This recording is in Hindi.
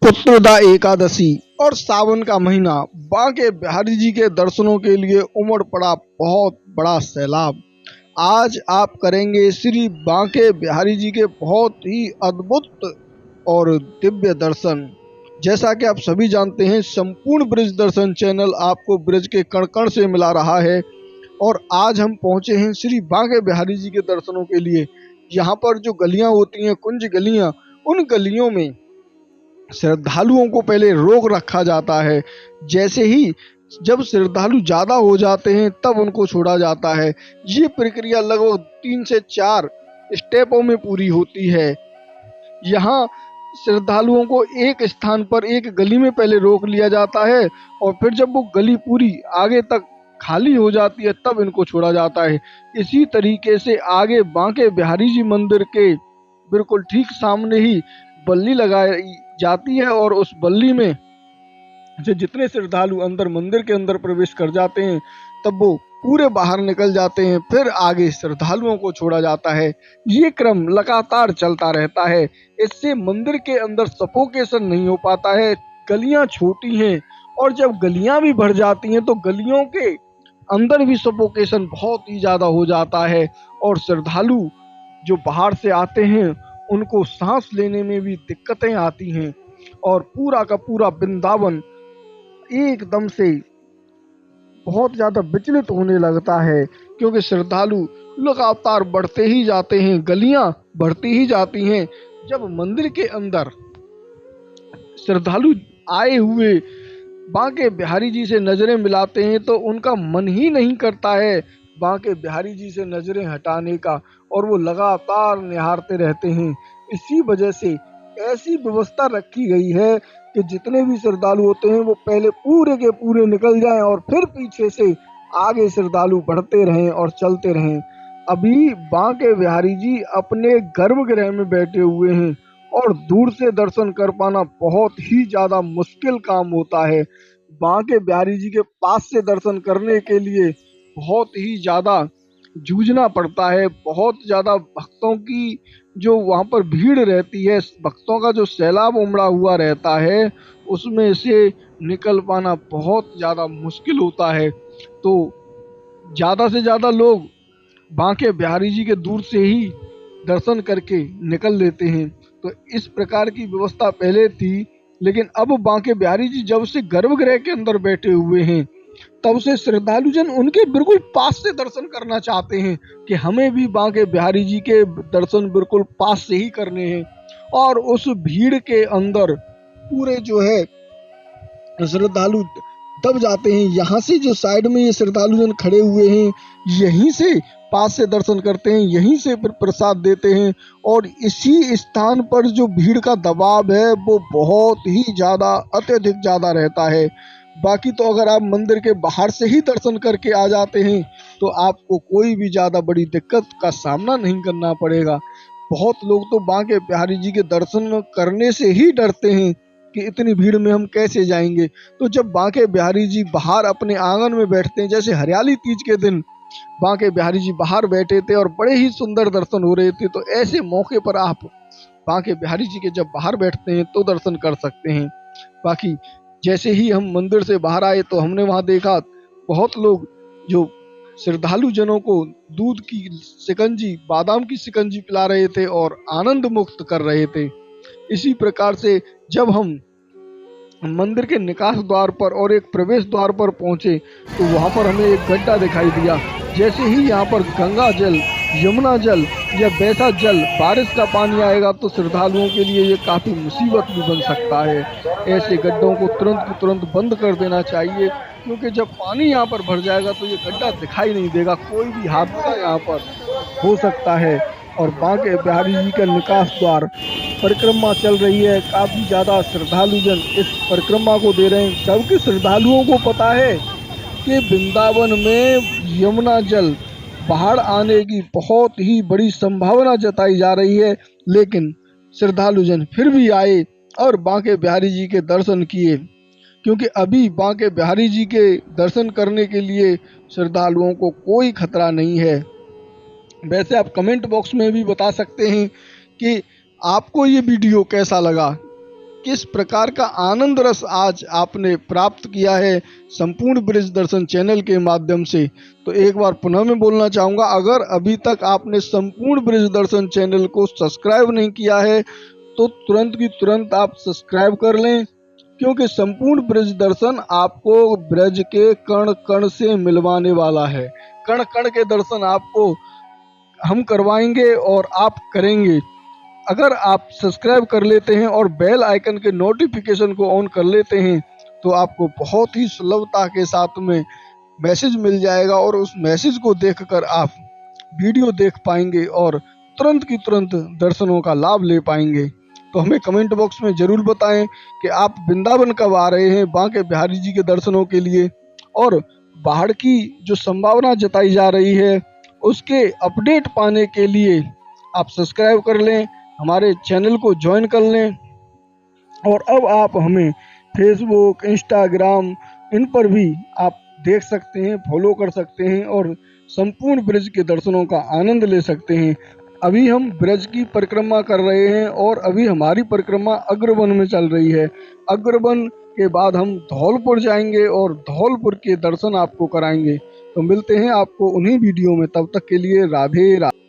पुत्रदा एकादशी और सावन का महीना, बांके बिहारी जी के दर्शनों के लिए उमड़ पड़ा बहुत बड़ा सैलाब। आज आप करेंगे श्री बांके बिहारी जी के बहुत ही अद्भुत और दिव्य दर्शन। जैसा कि आप सभी जानते हैं, संपूर्ण ब्रज दर्शन चैनल आपको ब्रज के कण कण से मिला रहा है और आज हम पहुंचे हैं श्री बांके बिहारी जी के दर्शनों के लिए। यहाँ पर जो गलियां होती हैं, कुंज गलियां, उन गलियों में श्रद्धालुओं को पहले रोक रखा जाता है। जैसे ही जब श्रद्धालु ज़्यादा हो जाते हैं तब उनको छोड़ा जाता है। ये प्रक्रिया लगभग 3 से 4 स्टेपों में पूरी होती है। यहाँ श्रद्धालुओं को एक स्थान पर एक गली में पहले रोक लिया जाता है और फिर जब वो गली पूरी आगे तक खाली हो जाती है तब इनको छोड़ा जाता है। इसी तरीके से आगे बांके बिहारी जी मंदिर के बिल्कुल ठीक सामने ही बल्ली लगाई जाती है और उस बल्ली में से जितने श्रद्धालु अंदर मंदिर के अंदर प्रवेश कर जाते हैं तब वो पूरे बाहर निकल जाते हैं। फिर आगे श्रद्धालुओं को छोड़ा जाता है। ये क्रम लगातार चलता रहता है। इससे मंदिर के अंदर सफोकेशन नहीं हो पाता है। गलियां छोटी हैं और जब गलियां भी भर जाती हैं तो गलियों के अंदर भी सफोकेशन बहुत ही ज़्यादा हो जाता है और श्रद्धालु जो बाहर से आते हैं उनको सांस लेने में भी दिक्कतें आती हैं और पूरा का पूरा वृंदावन एकदम से बहुत ज़्यादा विचलित होने लगता है, क्योंकि श्रद्धालु लगातार बढ़ते ही जाते हैं, गलियां बढ़ती ही जाती हैं। जब मंदिर के अंदर श्रद्धालु आए हुए बांके बिहारी जी से नज़रें मिलाते हैं तो उनका मन ही नहीं करता है बांके बिहारी जी से नज़रें हटाने का और वो लगातार निहारते रहते हैं। इसी वजह से ऐसी व्यवस्था रखी गई है कि जितने भी श्रद्धालु होते हैं वो पहले पूरे के पूरे निकल जाएं और फिर पीछे से आगे श्रद्धालु बढ़ते रहें और चलते रहें। अभी बांके बिहारी जी अपने गर्भगृह में बैठे हुए हैं और दूर से दर्शन कर पाना बहुत ही ज़्यादा मुश्किल काम होता है। बांके बिहारी जी के पास से दर्शन करने के लिए बहुत ही ज़्यादा जूझना पड़ता है। बहुत ज़्यादा भक्तों की जो वहाँ पर भीड़ रहती है, भक्तों का जो सैलाब उमड़ा हुआ रहता है, उसमें से निकल पाना बहुत ज़्यादा मुश्किल होता है। तो ज़्यादा से ज़्यादा लोग बांके बिहारी जी के दूर से ही दर्शन करके निकल लेते हैं। तो इस प्रकार की व्यवस्था पहले थी, लेकिन अब बांके बिहारी जी जब से गर्भगृह के अंदर बैठे हुए हैं तब से श्रद्धालुजन उनके बिल्कुल पास से दर्शन करना चाहते हैं कि हमें भी बांके बिहारी जी के दर्शन बिल्कुल पास से ही करने हैं। और उस भीड़ के अंदर पूरे जो है श्रद्धालु दब जाते हैं। यहाँ से जो साइड में ये श्रद्धालुजन खड़े हुए हैं, यहीं से पास से दर्शन करते हैं, यहीं से फिर प्रसाद देते हैं और इसी स्थान पर जो भीड़ का दबाव है वो बहुत ही ज़्यादा अत्यधिक ज़्यादा रहता है। बाकी तो अगर आप मंदिर के बाहर से ही दर्शन करके आ जाते हैं तो आपको कोई भी ज़्यादा बड़ी दिक्कत का सामना नहीं करना पड़ेगा। बहुत लोग तो बांके बिहारी जी के दर्शन करने से ही डरते हैं कि इतनी भीड़ में हम कैसे जाएंगे। तो जब बांके बिहारी जी बाहर अपने आंगन में बैठते हैं, जैसे हरियाली तीज के दिन बांके बिहारी जी बाहर बैठे थे और बड़े ही सुंदर दर्शन हो रहे थे, तो ऐसे मौके पर आप बांके बिहारी जी के जब बाहर बैठते हैं तो दर्शन कर सकते हैं। बाकी जैसे ही हम मंदिर से बाहर आए तो हमने वहाँ देखा बहुत लोग जो श्रद्धालु जनों को दूध की शिकंजी, बादाम की शिकंजी पिला रहे थे और आनंद मुक्त कर रहे थे। इसी प्रकार से जब हम मंदिर के निकास द्वार पर और एक प्रवेश द्वार पर पहुंचे तो वहां पर हमें एक गड्ढा दिखाई दिया। जैसे ही यहाँ पर गंगा जल, यमुना जल या वैसा जल, बारिश का पानी आएगा तो श्रद्धालुओं के लिए ये काफ़ी मुसीबत भी बन सकता है। ऐसे गड्ढों को तुरंत की तुरंत बंद कर देना चाहिए, क्योंकि जब पानी यहाँ पर भर जाएगा तो ये गड्ढा दिखाई नहीं देगा, कोई भी हादसा यहाँ पर हो सकता है। और बांके बिहारी जी का निकास द्वार परिक्रमा चल रही है, काफ़ी ज़्यादा श्रद्धालुजन इस परिक्रमा को दे रहे हैं। जबकि श्रद्धालुओं को पता है कि वृंदावन में यमुना जल बाहर आने की बहुत ही बड़ी संभावना जताई जा रही है, लेकिन श्रद्धालुजन फिर भी आए और बांके बिहारी जी के दर्शन किए, क्योंकि अभी बांके बिहारी जी के दर्शन करने के लिए श्रद्धालुओं को कोई खतरा नहीं है। वैसे आप कमेंट बॉक्स में भी बता सकते हैं कि आपको ये वीडियो कैसा लगा। किस प्रकार का आनंद रस आज आपने प्राप्त किया है संपूर्ण ब्रज दर्शन चैनल के माध्यम से। तो एक बार पुनः मैं बोलना चाहूँगा, अगर अभी तक आपने संपूर्ण ब्रज दर्शन चैनल को सब्सक्राइब नहीं किया है तो तुरंत की तुरंत आप सब्सक्राइब कर लें, क्योंकि संपूर्ण ब्रज दर्शन आपको ब्रज के कण कण से मिलवाने वाला है। कण कण के दर्शन आपको हम करवाएंगे और आप करेंगे। अगर आप सब्सक्राइब कर लेते हैं और बेल आइकन के नोटिफिकेशन को ऑन कर लेते हैं तो आपको बहुत ही सुलभता के साथ में मैसेज मिल जाएगा और उस मैसेज को देखकर आप वीडियो देख पाएंगे और तुरंत की तुरंत दर्शनों का लाभ ले पाएंगे। तो हमें कमेंट बॉक्स में ज़रूर बताएं कि आप वृंदावन कब आ रहे हैं बांके बिहारी जी के दर्शनों के लिए, और बाढ़ की जो संभावना जताई जा रही है उसके अपडेट पाने के लिए आप सब्सक्राइब कर लें, हमारे चैनल को ज्वाइन कर लें। और अब आप हमें फेसबुक, इंस्टाग्राम इन पर भी आप देख सकते हैं, फॉलो कर सकते हैं और संपूर्ण ब्रज के दर्शनों का आनंद ले सकते हैं। अभी हम ब्रज की परिक्रमा कर रहे हैं और अभी हमारी परिक्रमा अग्रवन में चल रही है। अग्रवन के बाद हम धौलपुर जाएंगे और धौलपुर के दर्शन आपको कराएंगे। तो मिलते हैं आपको उन्हीं वीडियो में, तब तक के लिए राधे राधे।